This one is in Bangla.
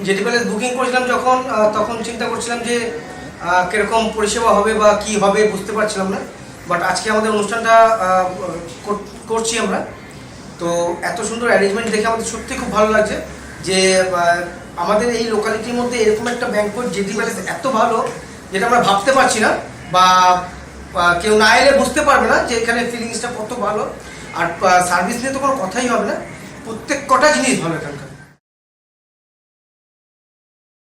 জেটি প্যালেস বুকিং করেছিলাম যখন তখন চিন্তা করছিলাম যে কিরকম পরিষেবা হবে বা কি হবে বুঝতে পারছিলাম না, বাট আজকে আমাদের অনুষ্ঠানটা করছি আমরা। তো এত সুন্দর অ্যারেঞ্জমেন্ট দেখে আমাদের সত্যি খুব ভালো লাগছে যে আমাদের এই লোকালিটির মধ্যে এরকম একটা ব্যাংকোয়েট জেটি প্যালেস এত ভালো যেটা আমরা ভাবতে পারছি না, বা কেউ না এলে বুঝতে পারবে না যে এখানে ফিলিংসটা কত ভালো। আর সার্ভিস নিয়ে তো কোনো কথাই হবে না, প্রত্যেক কটা জিনিস ভালো এখানকার।